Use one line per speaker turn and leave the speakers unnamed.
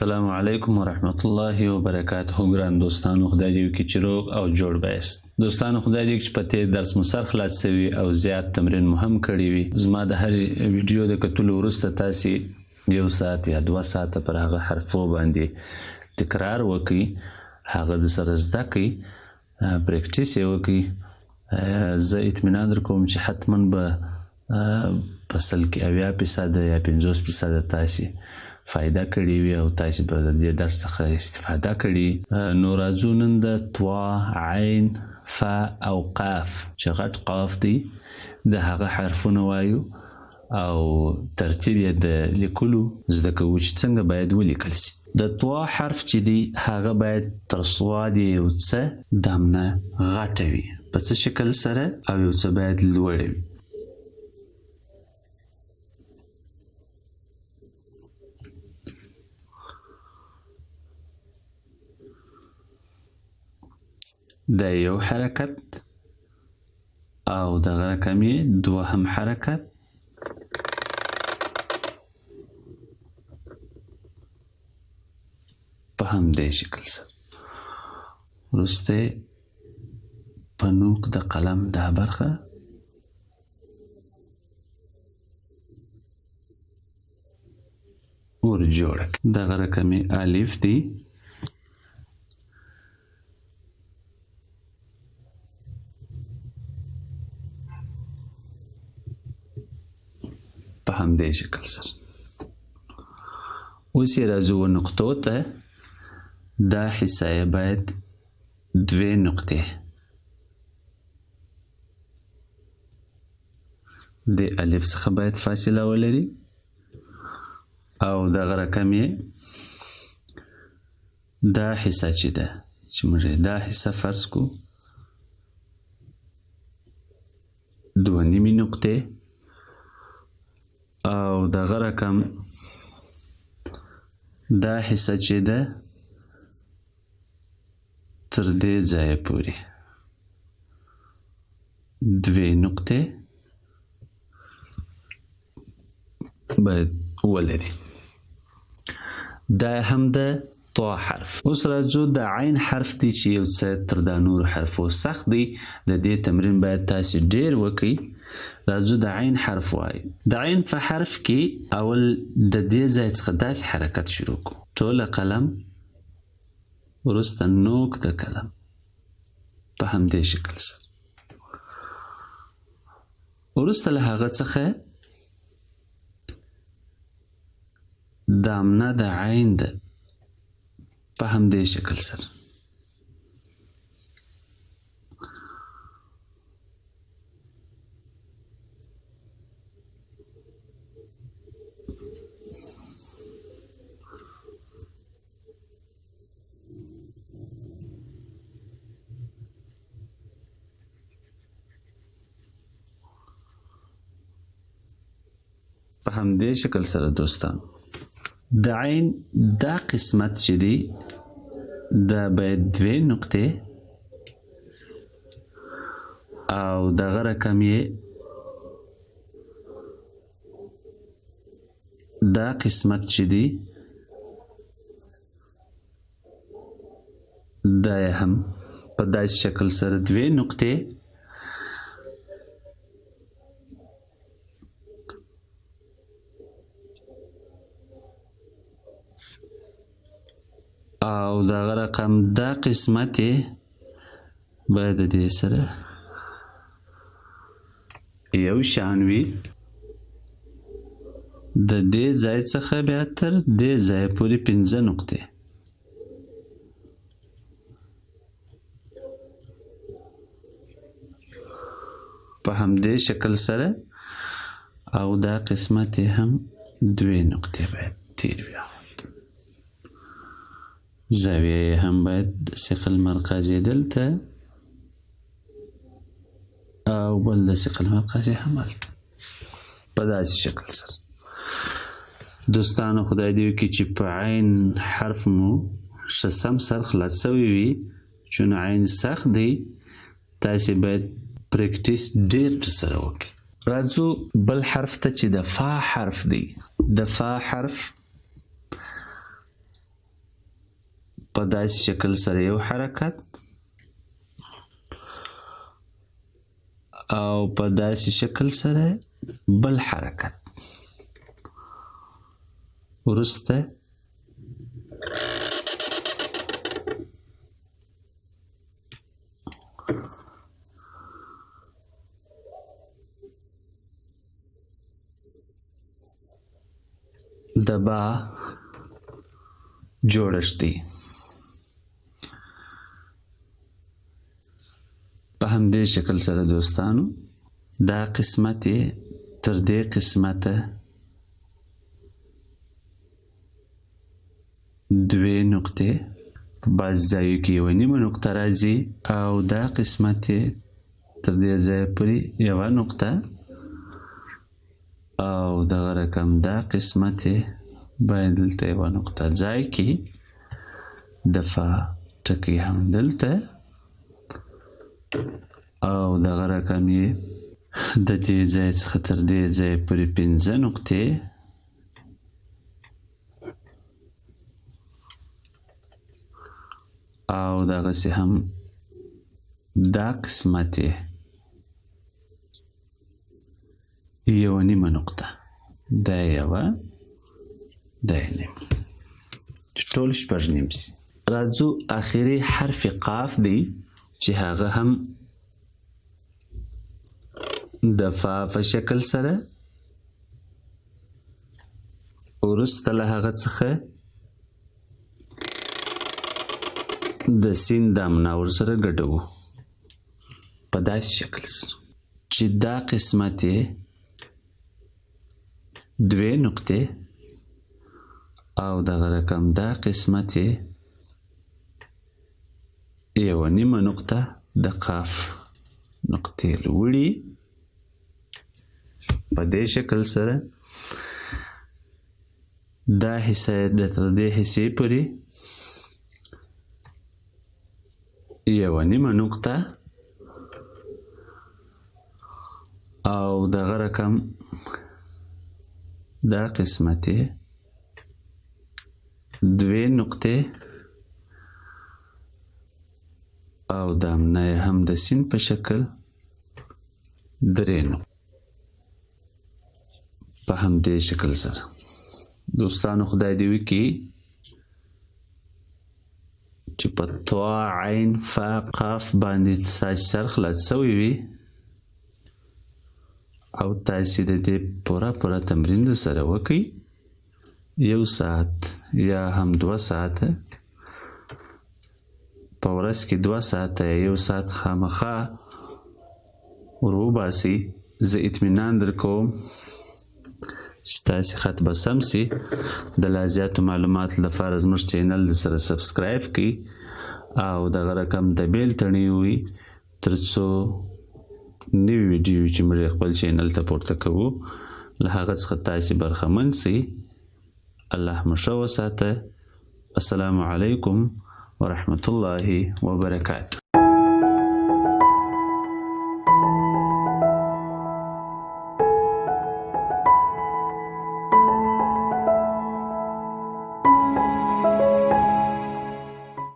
السلام علیکم ورحمت الله وبرکاته. ګران دوستانو، خدای دې وکړي چې روغ او جوړ بایست. دوستانو، خدای دې وکړي چې په تیر درس مو سر خلاص شوي او زیات تمرین مو هم کړی وي. زما د هر ویډیو د کتلو وروسته تاسې 1 ساعت یا 2 ساعته پر هغه حرفو باندې تکرار وکړئ، هغه د سره زده کړئ، پریکټیس یې وکړئ. زه اطمینان در کوم چې حتما به په سل کې 80% یا 50% تاسې فایده کړی وي او تاسې به د دې درس څخه استفاده کړي. نو راځو نن د طوا، عین، فا او قاف چې غټ قاف دی د هغه حرفونه وایو او ترتیب یې د لیکلو زده کوو چې څنګه باید ولیکل سي. د طوا حرف چې دی هغه باید تر صواد یو څه دمنه غټه وي په څه شکل سره او یو څه باید لوړه وي. دا یو حرکت او دغه رقم یې دوهم حرکت. په همدې شکل سره وروسته په نوک د قلم دا برخه ور جوړه کړئ. دغه رقم یې الف دی. په همدې شکل سره اوس یې راځو نقطو ته. دا حصه یې باید 2 نقطې د الف څخه باید فاصله ولري او دغه رقم یې دا حصه چې ده چې موږ دا حصه فرض کو 2 نیمې نقطې او دغه رقم دا حصه چې ده تر دې ځایه پورې 2 نقطې باید ولري. دا هم د طوا حرف. اوس راځو د عین حرف دی چې یو څه تر دا نورو حرفو سخت دی. د دې تمرین باید تاسې ډیر وکړئ. راځو د عین حرف وایو. د عین په حرف کې اول د دې ځای څخه داسې حرکت شروع کړو. ټوله قلم وروسته نوک د قلم په همدې شکل سره. وروسته له هغه څخه دامنه د عین ده په همدې شکل سره. په همدې شکل سره دوستانو د عین دا قسمت چې دی دا باید 2 نقطې او دغه رقم یې دا قسمت چې دی دا یې هم په داسې شکل سره 2 نقطې او دغه رقم دا قسمت باید د دې سره یو شان وي. د دې ځای څخه بیا تر دې ځای پورې 5 نقطې په همدې شکل سره او دا قسمت هم 2 نقطې باید تیر وي. زاویه هم باید د ثقل مرکزی دلته او بل د ثقل مرکزی هم هلته په داسې شکل سره. دوستانو، خدای دې وکړي چې په عین حرف مو ښه سم سر خلاص شوی وي چون عین سخت دی. تاسې باید پریکټیس ډیر ترسره وکړئ. راځو بل حرف ته چې د فا حرف دی. د فا حرف په داسې شکل سره یو حرکت او په داسې شکل سره بل حرکت. وروسته د با جوړښت دی. په همدې شکل سره دوستانو دا قسمت یې تر دې قسمته 2 نقطې په بعض ځایو کې 1.5 نقطه راځي او دا قسمت یې تر دې ځایه پورې 1 نقطه او دغه رقم دا قسمت یې باید دلته 1 نقطه ځای کې دفع ټکی هم دلته او دغه رقم یې د دې ځای څخه تر دې ځای پورې 5 نقطې او دغسې هم دا قسمت یې 1.5 نقطه دا یوه دا یې نیم چې ټول 6.5 سي. راځو آخري حرف قاف دی چې هغه هم د فا په شکل سره وروسته له هغه څخه د سین دامنه ورسره ګډوو په داسې شکل سره چې دا قسمت یې 2 نقطې او دغه رقم دا قسمت یې 1.5 نقطه د قاف نقطې لوړې په دې شکل سره دا حصه د تر دې حصې پورې 1.5 نقطه او دغه رقم دا قسمت یې 2 نقطې او دامنه هم د سین په شکل 3 نقطې په همدې شکل سره. دوستانو خدای دې وکړي چې په طا عین فا قاف باندې ستاسې سر خلاص شوی وي او تاسې د دې پوره تمرین د سره وکړئ 1 ساعت یا هم 2 ساعته په ورځ کې 2 ساعته یا 1 ساعت خامخا ور وباسئ. زه اطمینان در کوم ستاسې خط به سم سي. د لا زیاتو معلوماتو لپاره زموږ چینل د سره سبسکرایب کړئ او دغه رقم د بیل تڼۍ ووهئ تر څو نوي ویډیو چې موږ خپل چینل ته پورته کوو له هغه څخه تاسې برخمن سئ. الله مو ښه وساته. السلام علیکم ورحمة الله وبرکاته.